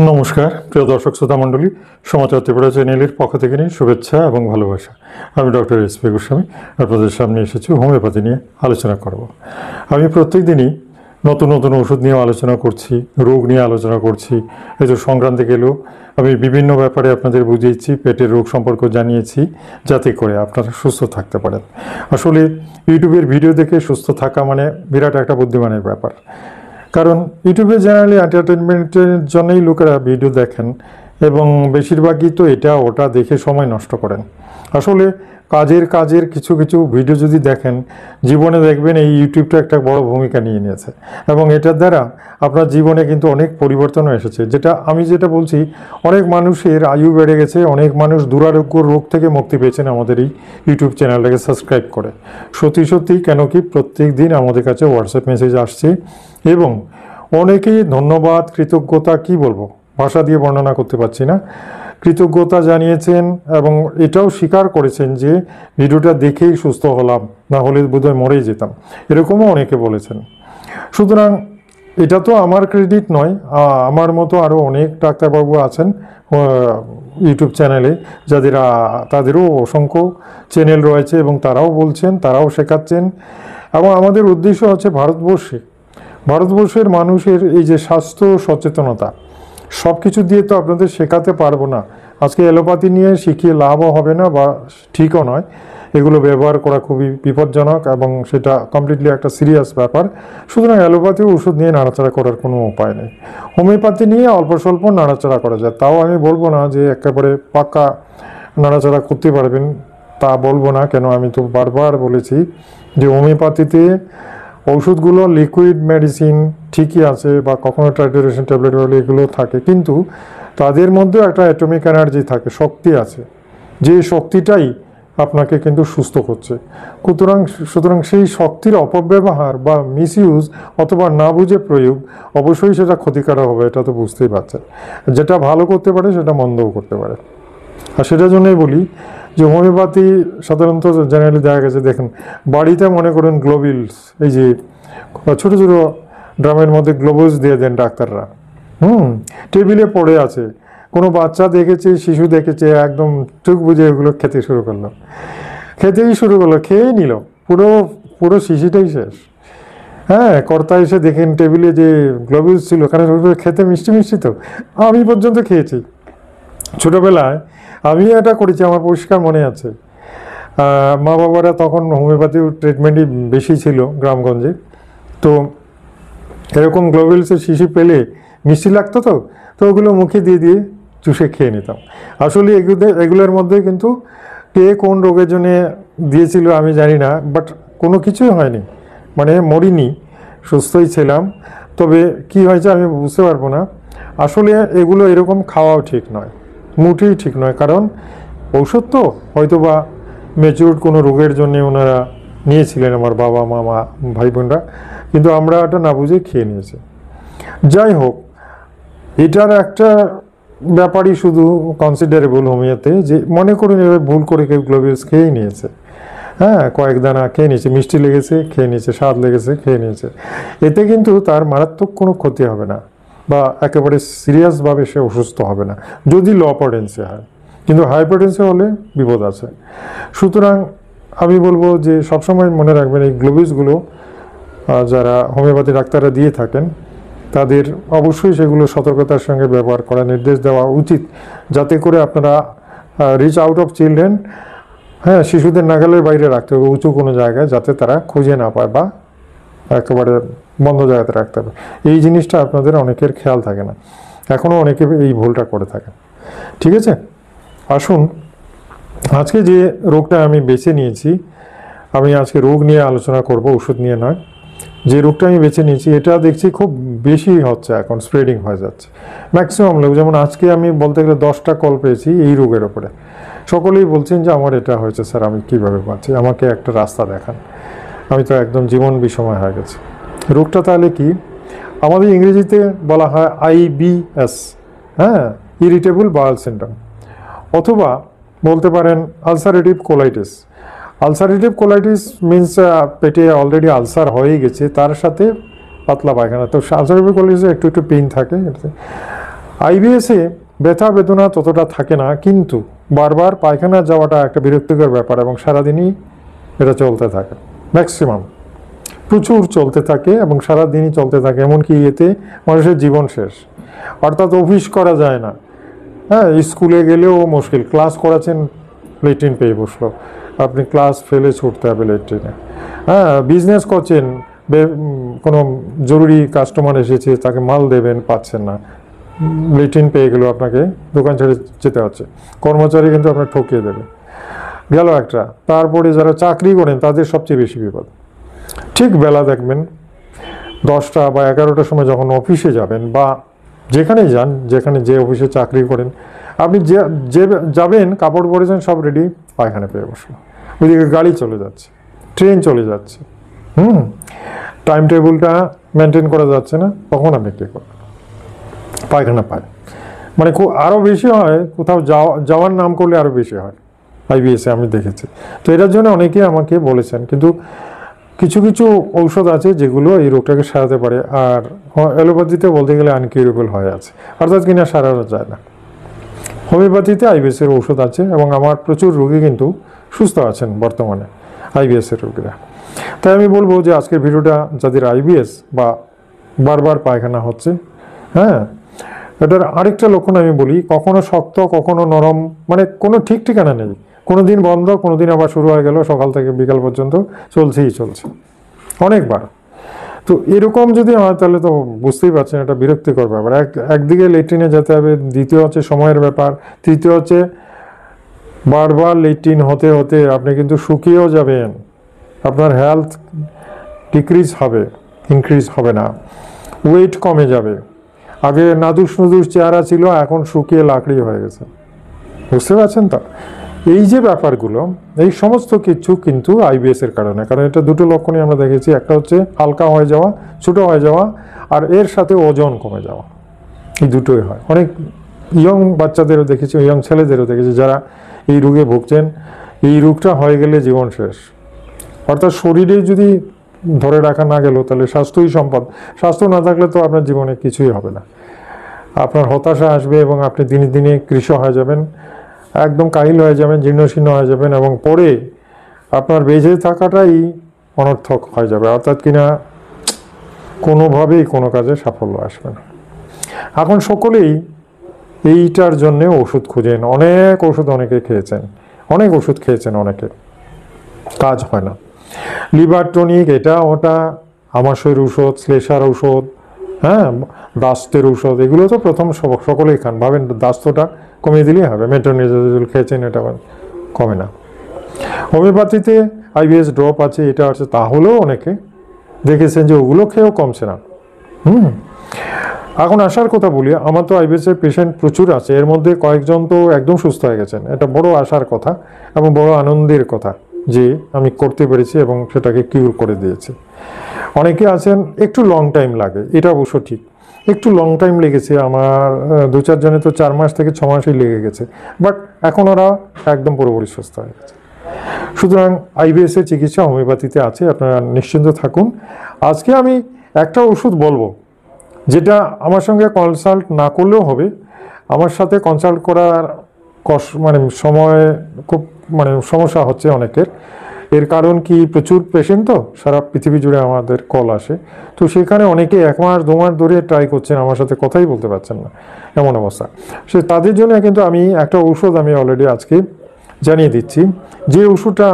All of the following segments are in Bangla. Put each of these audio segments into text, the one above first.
নমস্কার প্রিয় দর্শক শ্রোতা মণ্ডলী, সমাচার ত্রিপুরা চ্যানেলের পক্ষ থেকে নিয়ে শুভেচ্ছা এবং ভালোবাসা। আমি ডক্টর এস.পি. গোস্বামী আপনাদের সামনে এসেছি হোমিওপ্যাথি নিয়ে আলোচনা করব। আমি প্রত্যেক দিনই নতুন নতুন ওষুধ নিয়ে আলোচনা করছি, রোগ নিয়ে আলোচনা করছি। এই যে সংক্রান্তি গেলেও আমি বিভিন্ন ব্যাপারে আপনাদের বুঝিয়েছি, পেটের রোগ সম্পর্কে জানিয়েছি, যাতে করে আপনারা সুস্থ থাকতে পারেন। আসলে ইউটিউবের ভিডিও দেখে সুস্থ থাকা মানে বিরাট একটা বুদ্ধিমানের ব্যাপার। কারণ ইউটিউবে জেনারেলি এন্টারটেনমেন্টের জন্যই লোকেরা ভিডিও দেখেন এবং বেশিরভাগই তো এটা ওটা দেখে সময় নষ্ট করেন। আসলে কাজের কিছু কিছু ভিডিও যদি দেখেন, জীবনে দেখবেন এই ইউটিউবটা একটা বড় ভূমিকা নিয়ে নিয়েছে এবং এটার দ্বারা আপনার জীবনে কিন্তু অনেক পরিবর্তনও এসেছে। যেটা বলছি, অনেক মানুষের আয়ু বেড়ে গেছে, অনেক মানুষ দুরারোগ্য রোগ থেকে মুক্তি পেয়েছেন আমাদের এই ইউটিউব চ্যানেলটাকে সাবস্ক্রাইব করে। সত্যি কেন কি প্রত্যেক দিন আমাদের কাছে হোয়াটসঅ্যাপ মেসেজ আসছে এবং অনেকেই ধন্যবাদ, কৃতজ্ঞতা, কি বলবো, ভাষা দিয়ে বর্ণনা করতে পারছি না, কৃতজ্ঞতা জানিয়েছেন এবং এটাও স্বীকার করেছেন যে ভিডিওটা দেখেই সুস্থ হলাম, না হলে বোধহয় মরেই যেতাম, এরকমও অনেকে বলেছেন। সুতরাং এটা তো আমার ক্রেডিট নয়, আমার মতো আরও অনেক ডাক্তারবাবু আছেন ইউটিউব চ্যানেলে, তাদেরও অসংখ্য চ্যানেল রয়েছে এবং তারাও বলছেন, তারাও শেখাচ্ছেন। এবং আমাদের উদ্দেশ্য হচ্ছে ভারতবর্ষের মানুষের এই যে স্বাস্থ্য সচেতনতা, সব কিছু দিয়ে তো আপনাদের শেখাতে পারবো না। আজকে অ্যালোপ্যাথি নিয়ে শিখিয়ে লাভও হবে না বা ঠিকও নয়। এগুলো ব্যবহার করা খুবই বিপজ্জনক এবং সেটা কমপ্লিটলি একটা সিরিয়াস ব্যাপার। সুতরাং অ্যালোপ্যাথি ওষুধ নিয়ে নাড়াচাড়া করার কোনো উপায় নেই। হোমিওপ্যাথি নিয়ে অল্প স্বল্প নাড়াচাড়া করা যায়, তাও আমি বলবো না যে একেবারে পাক্কা নাড়াচাড়া করতে পারবেন, তা বলবো না। কেন, আমি তো বারবার বলেছি যে হোমিওপ্যাথিতে ওষুধগুলো লিকুইড মেডিসিন ঠিকই আছে বা কখনো ট্রাইটোরেশন ট্যাবলেট বলে এগুলো থাকে, কিন্তু তাদের মধ্যেও একটা অ্যাটমিক এনার্জি থাকে, শক্তি আছে, যে শক্তিটাই আপনাকে কিন্তু সুস্থ করছে। সুতরাং সেই শক্তির অপব্যবহার বা মিসইউজ অথবা না বুঝে প্রয়োগ অবশ্যই সেটা ক্ষতিকারক হবে, এটা তো বুঝতেই পারছেন। যেটা ভালো করতে পারে সেটা মন্দও করতে পারে। আর সেটার জন্যই বলি যে হোমিওপ্যাথি সাধারণত জেনারেলি দেখা গেছে, দেখেন বাড়িতে মনে করেন গ্লোবিলস, এই যে ছোটো ছোটো ড্রামের মধ্যে গ্লোবুলস দিয়ে দেন ডাক্তাররা, টেবিলে পড়ে আছে, কোনো বাচ্চা দেখেছে, শিশু দেখেছে, একদম চোখ বুঝে এগুলো খেতেই শুরু করলো, খেয়েই নিল, পুরো শিশিটাই শেষ। হ্যাঁ, কর্তা এসে দেখেন টেবিলে যে গ্লোবুলস ছিল, কারণ খেতে মিষ্টি তো, আমি পর্যন্ত খেয়েছি ছোটোবেলায়, আমি এটা করেছি, আমার পরিষ্কার মনে আছে। মা বাবারা তখন হোমিওপ্যাথি ট্রিটমেন্টই বেশি ছিল গ্রামগঞ্জে, তো এরকম গ্লোবালসের শিশি পেলে মিষ্টি লাগতো, তো ওগুলো মুখে দিয়ে চুষে খেয়ে নিতাম। আসলে এগুলোর মধ্যে কিন্তু কে কোন রোগের জন্য দিয়েছিল আমি জানি না, বাট কোনো কিছুই হয়নি, মানে মরিনি, সুস্থই ছিলাম। তবে কি হয়েছে আমি বুঝতে পারবো না। আসলে এগুলো এরকম খাওয়াও ঠিক নয়, মোটেই ঠিক নয়, কারণ ঔষধ তো হয়তো বা ম্যাচিউরড কোনো রোগের জন্য ওনারা নিয়েছিলেন, আমার বাবা মা ভাই বোনরা, কিন্তু আমরা এটা না বুঝে খেয়ে নিয়েছি। যাই হোক, এটার একটা ব্যাপারই শুধু কনসিডারেবল হোমিওতে, যে মনে করুন এবার ভুল করে কেউ গ্লোবিলস খেয়েই নিয়েছে, হ্যাঁ, কয়েক দানা খেয়ে নিয়েছে, মিষ্টি লেগেছে খেয়ে নিয়েছে, স্বাদ লেগেছে খেয়ে নিয়েছে, এতে কিন্তু তার মারাত্মক কোনো ক্ষতি হবে না বা একেবারে সিরিয়াসভাবে সে অসুস্থ হবে না, যদি লো পটেন্সি হয়। কিন্তু হাইপারটেনসি হলে বিপদ আছে। সুতরাং আমি বলবো যে সবসময় মনে রাখবেন, এই গ্লোবিলসগুলো যারা হোমিওপ্যাথি ডাক্তাররা দিয়ে থাকেন, তাদের অবশ্যই সেগুলো সতর্কতার সঙ্গে ব্যবহার করা, নির্দেশ দেওয়া উচিত, যাতে করে আপনারা রিচ আউট অফ চিলড্রেন, হ্যাঁ, শিশুদের নাগালের বাইরে রাখতে হবে, উঁচু কোনো জায়গায়, যাতে তারা খুঁজে না পায় বা একেবারে বন্ধ জায়গাতে রাখতে হবে। এই জিনিসটা আপনাদের অনেকের খেয়াল থাকে না, এখনও অনেকে এই ভুলটা করে থাকেন। ঠিক আছে, আসুন আজকে যে রোগটা আমি বেছে নিয়েছি, আমি আজকে রোগ নিয়ে আলোচনা করব, ওষুধ নিয়ে নয়। যে রোগটা আমি বেছে নিয়েছি এটা দেখছি খুব বেশি হচ্ছে, এখন স্প্রেডিং হয়ে যাচ্ছে ম্যাক্সিমাম লোক। যেমন আজকে আমি বলতে গেলে 10টা কল পেয়েছি এই রোগের ওপরে, সকলেই বলছেন যে আমার এটা হয়েছে স্যার, আমি কীভাবে বাঁচি, আমাকে একটা রাস্তা দেখান, আমি তো একদম জীবন বিষময় হয়ে গেছে। রোগটা তাহলে কি? আমাদের ইংরেজিতে বলা হয় IBS, হ্যাঁ, ইরিটেবল বাউল সিনড্রোম, অথবা বলতে পারেন ulcerative colitis. Ulcerative colitis means পেটে অলরেডি আলসার হয়ে গেছে, তার সাথে পাতলা পায়খানা। তো আলসারেটিভ কোলাইটিসে একটু পেইন থাকে। আইবিএসে ব্যথা বেদনা ততটা থাকে না, কিন্তু বারবার পায়খানা যাওয়াটা একটা বিরক্তিকর ব্যাপার এবং সারাদিনই এটা চলতে থাকে, ম্যাক্সিমাম প্রচুর চলতে থাকে এবং সারাদিনই চলতে থাকে, এমনকি এতে মানুষের জীবন শেষ। অর্থাৎ অফিস করা যায় না, হ্যাঁ, স্কুলে গেলেও মুশকিল, ক্লাস করাচ্ছেন লেট্রিন পেয়ে বসলো, আপনি ক্লাস ফেলে ছুটতে হবে লেট্রিনে। হ্যাঁ, বিজনেস করছেন, কোনো জরুরি কাস্টমার এসেছে, তাকে মাল দেবেন, পাচ্ছেন না, লেট্রিন পেয়ে গেল, আপনাকে দোকান ছেড়ে যেতে হচ্ছে, কর্মচারী কিন্তু আপনার ঠকিয়ে দেবে, গেল একটা। তারপরে যারা চাকরি করেন তাদের সবচেয়ে বেশি বিপদ। ঠিক বেলা দেখবেন 10টা বা 11টার সময় যখন অফিসে যাবেন বা যেখানেই যান, যেখানে যে অফিসে চাকরি করেন, আপনি যে যাবেন, কাপড় পরেছেন সব রেডি, পায়খানা পেয়ে বসলো, ওইদিকে গাড়ি চলে যাচ্ছে, ট্রেন চলে যাচ্ছে, টাইম টেবিলটা মেনটেন করা যাচ্ছে না, তখন আপনি কী করবেন? পায়খানা পায়, মানে আরও বেশি হয়, কোথাও যাওয়ার নাম করলে আরও বেশি হয় আইবিএসে, আমি দেখেছি। তো এটার জন্য অনেকেই আমাকে বলেছেন, কিন্তু কিছু কিছু ঔষধ আছে যেগুলো এই রোগটাকে সারাতে পারে, আর অ্যালোপ্যাথিতে বলতে গেলে আনকিউরেবল হয়ে আছে, অর্থাৎ কিনা সারানো যায় না। হোমিওপ্যাথিতে আইবিএসের ঔষধ আছে এবং আমার প্রচুর রোগী কিন্তু সুস্থ আছেন বর্তমানে, আইবিএসের রোগীরা। তাই আমি বলবো যে আজকের ভিডিওটা, যাদের আইবিএস বা বারবার পায়খানা হচ্ছে, হ্যাঁ, এটার আরেকটা লক্ষণ আমি বলি, কখনো শক্ত কখনো নরম, মানে কোনো ঠিক ঠিকানা নেই, কোনো দিন বন্ধ, কোনো দিন আবার শুরু হয়ে গেল, সকাল থেকে বিকাল পর্যন্ত চলছেই চলছে অনেকবার। তো এরকম যদি হয় তাহলে তো বুঝতেই পারছেন এটা বিরক্তিকর ব্যাপার। একদিকে লেট্রিনে যেতে হবে, দ্বিতীয় হচ্ছে সময়ের ব্যাপার, তৃতীয় হচ্ছে বারবার লেট্রিন হতে হতে আপনি কিন্তু শুকিয়েও যাবেন, আপনার হেলথ ডিক্রিজ হবে, ইনক্রিজ হবে না, ওয়েট কমে যাবে, আগে নাদুস নুদুস চেহারা ছিল, এখন শুকিয়ে লাকড়ি হয়ে গেছে, বুঝতে পারছেন তো? এই যে ব্যাপারগুলো, এই সমস্ত কিছু কিন্তু আইবিএস এর কারণে, কারণ এটা দুটো লক্ষণই আমরা দেখেছি, একটা হচ্ছে হালকা হয়ে যাওয়া, ছোটো হয়ে যাওয়া, আর এর সাথে ওজন কমে যাওয়া, এই দুটোই হয়। অনেক ইয়ং বাচ্চাদেরও দেখেছি, ইয়ং ছেলেদেরও দেখেছি যারা এই রোগে ভুগছেন। এই রোগটা হয়ে গেলে জীবন শেষ, অর্থাৎ শরীরে যদি ধরে রাখা না গেল তাহলে স্বাস্থ্যই সম্পদ, স্বাস্থ্য না থাকলে তো আপনার জীবনে কিছুই হবে না, আপনার হতাশা আসবে এবং আপনি দিনে দিনে কৃশ হয়ে যাবেন, একদম কাহিল হয়ে যাবেন, জীর্ণশীর্ণ হয়ে যাবেন, এবং পরে আপনার বেঁচে থাকাটাই অনর্থক হয়ে যাবে, অর্থাৎ কিনা কোনোভাবেই কোনো কাজে সাফল্য আসবে না। এখন সকলেই এইটার জন্যে ওষুধ খুঁজেন, অনেক ওষুধ অনেকে খেয়েছেন, অনেক ওষুধ খেয়েছেন অনেকে, কাজ হয় না। লিভার টনিক, এটা ওটা, আমাশয়ের ঔষধ, শ্লেষার ঔষধ, হ্যাঁ, দাস্তের ঔষধ, এগুলো তো প্রথম সকলেই খান, ভাবেন দাস্তটা কমিয়ে দিলেই হবে, মেট্রোনিডাজল খেয়েছেন, এটা কমে না। হোমিওপ্যাথিতে আইবিএস ড্রপ আছে, এটা আছে, তাহলেও অনেকে দেখেছেন যে ওগুলো খেয়েও কমছে না। এখন আসার কথা বলি, আমার তো আইবিএসের পেশেন্ট প্রচুর আছে, এর মধ্যে কয়েকজন তো একদম সুস্থ হয়ে গেছেন, এটা বড় আশার কথা এবং বড় আনন্দের কথা যে আমি করতে পেরেছি এবং সেটাকে কিউর করে দিয়েছি। অনেকে আছেন একটু লং টাইম লাগে, এটা অবশ্য ঠিক, একটু লং টাইম লেগেছে, আমার 2-4 জনে তো 4 মাস থেকে 6 মাসই লেগে গেছে, বাট এখন ওরা একদম পুরোপুরি সুস্থ হয়ে গেছে। সুতরাং আইবিএসের চিকিৎসা হোমিওপ্যাথিতে আছে, আপনারা নিশ্চিন্ত থাকুন। আজকে আমি একটা ওষুধ বলবো যেটা আমার সঙ্গে কনসাল্ট না করলেও হবে, আমার সাথে কনসাল্ট করার মানে সময় খুব সমস্যা হচ্ছে অনেকের। এর কারণ কি, প্রচুর পেশেন্ট তো সারা পৃথিবী জুড়ে আমাদের কল আসে, তো সেখানে অনেকে 1 মাস 2 মাস ধরে ট্রাই করছেন, আমার সাথে কথাই বলতে পারছেন না, এমন অবস্থা। তাদের জন্য কিন্তু আমি একটা ঔষধ আমি অলরেডি আজকে জানিয়ে দিচ্ছি, যে ওষুধটা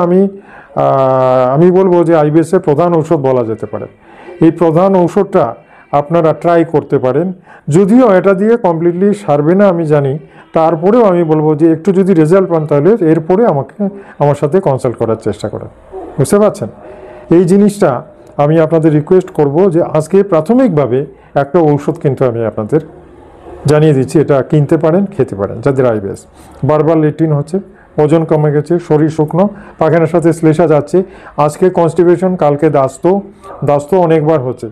আমি বলবো যে আইবিএসের প্রধান ঔষধ বলা যেতে পারে। এই প্রধান ঔষধটা আপনারা ট্রাই করতে পারেন, যদিও এটা দিয়ে কমপ্লিটলি সারবে না আমি জানি, তারপরেও আমি বলবো যে একটু যদি রেজাল্ট পান তাহলে এরপরে আমার সাথে কনসাল্ট করার চেষ্টা করেন, বুঝতে পারছেন? এই জিনিসটা আমি আপনাদের রিকোয়েস্ট করব যে আজকে প্রাথমিকভাবে একটা ঔষধ কিন্তু আমি আপনাদের জানিয়ে দিচ্ছি, এটা কিনতে পারেন, খেতে পারেন। যাদের আইবিএস বারবার লেট্রিন হচ্ছে, ওজন কমে গেছে, শরীর শুকনো, পায়খানার সাথে শ্লেষা যাচ্ছে, আজকে কনস্টিপেশন, কালকে দাস্ত অনেকবার হচ্ছে,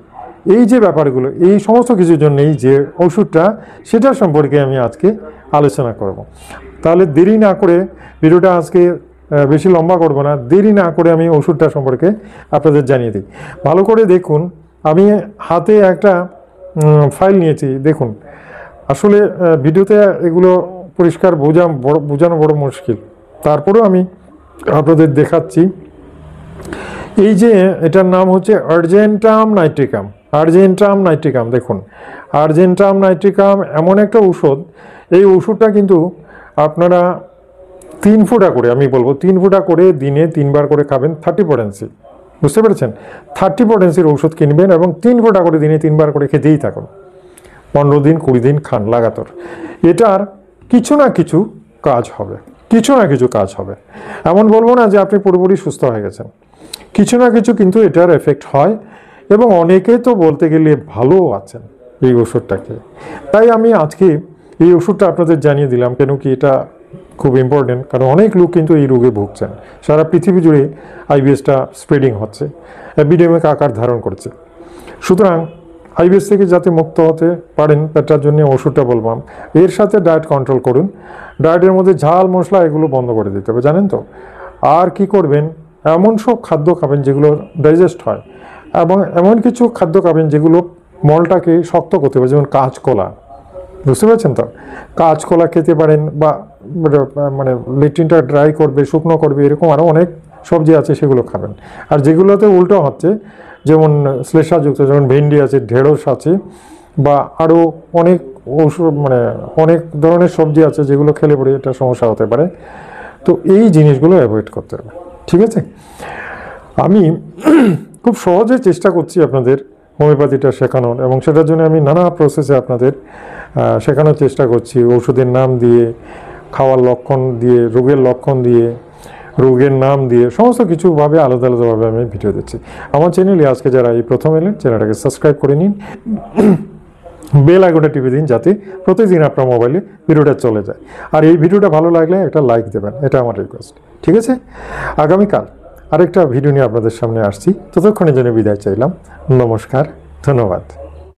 এই যে ব্যাপারগুলো, এই সমস্ত কিছুর জন্যই যে ওষুধটা, সেটা সম্পর্কে আমি আজকে আলোচনা করব। তাহলে দেরি না করে, ভিডিওটা আজকে বেশি লম্বা করব না, দেরি না করে আমি ওষুধটা সম্পর্কে আপনাদের জানিয়ে দিই। ভালো করে দেখুন, আমি হাতে একটা ফাইল নিয়েছি, দেখুন আসলে ভিডিওতে এগুলো পরিষ্কার বোঝানো বড় মুশকিল, তারপরেও আমি আপনাদের দেখাচ্ছি। এই যে এটার নাম হচ্ছে আর্জেন্টাম নাইট্রিকাম। আর্জেন্টাম নাইট্রিকাম, দেখুন আর্জেন্টাম নাইট্রিকাম এমন একটা ঔষধ, এই ওষুধটা কিন্তু আপনারা 3 ফোঁটা করে, আমি বলবো 3 ফোঁটা করে দিনে 3 বার করে খাবেন। 30 পোটেন্সি, বুঝতে পেরেছেন? 30 পোটেন্সির ওষুধ কিনবেন এবং 3 ফোঁটা করে দিনে 3 বার করে খেতেই থাকুন। 15 দিন 20 দিন খান লাগাতার। এটার কিছু না কিছু কাজ হবে, কিছু না কিছু কাজ হবে। এমন বলবো না যে আপনি পুরোপুরি সুস্থ হয়ে গেছেন, কিছু না কিছু কিন্তু এটার এফেক্ট হয়, এবং অনেকে তো বলতে গেলে ভালো আছেন এই ওষুধটাকে। তাই আমি আজকে এই ওষুধটা আপনাদের জানিয়ে দিলাম, কেন কি এটা খুব ইম্পর্টেন্ট, কারণ অনেক লোক কিন্তু এই রোগে ভুগছেন। সারা পৃথিবী জুড়ে আইবিএসটা স্প্রেডিং হচ্ছে, এপিডেমিক আকার ধারণ করছে। সুতরাং আইবিএস থেকে যাতে মুক্ত হতে পারেন তার জন্য ওষুধটা বললাম। এর সাথে ডায়েট কন্ট্রোল করুন, ডায়েটের মধ্যে ঝাল মশলা এগুলো বন্ধ করে দিতে হবে, জানেন তো। আর কি করবেন, এমন সব খাদ্য খাবেন যেগুলো ডাইজেস্ট হয়, এবং এমন কিছু খাদ্য খাবেন যেগুলো মলটাকে শক্ত করতে পারে, যেমন কাঁচকলা, বুঝতে পারছেন তো। কাঁচকলা খেতে পারেন, বা মানে লেট্রিনটা ড্রাই করবে, শুকনো করবে, এরকম আরও অনেক সবজি আছে সেগুলো খাবেন। আর যেগুলোতে উল্টো হচ্ছে, যেমন শ্লেষাযুক্ত, যেমন ভেন্ডি আছে, ঢেঁড়স আছে, বা আরও অনেক ওষুধ, মানে অনেক ধরনের সবজি আছে যেগুলো খেলে পরে এটা সমস্যা হতে পারে। তো এই জিনিসগুলো অ্যাভয়েড করতে হবে, ঠিক আছে। আমি খুব সহজে চেষ্টা করছি আপনাদের হোমিওপ্যাথিটা শেখানোর, এবং সেটার জন্য আমি নানা প্রসেসে আপনাদের শেখানোর চেষ্টা করছি। ওষুধের নাম দিয়ে, খাওয়ার লক্ষণ দিয়ে, রোগের লক্ষণ দিয়ে, রোগের নাম দিয়ে, সমস্ত কিছুভাবে আলাদা আলাদাভাবে আমি ভিডিও দিচ্ছি। আমার চ্যানেলে আজকে যারা এই প্রথম এলেন, চ্যানেলটাকে সাবস্ক্রাইব করে নিন, বেল আইকনটা টিপে দিন, যাতে প্রতিদিন আপনার মোবাইলে ভিডিওটা চলে যায়। আর এই ভিডিওটা ভালো লাগলে একটা লাইক দেবেন, এটা আমার রিকোয়েস্ট, ঠিক আছে। আগামীকাল আরেকটা ভিডিও নিয়ে আপনাদের সামনে আসছি, ততক্ষণের জন্য বিদায় চাইলাম। নমস্কার, ধন্যবাদ।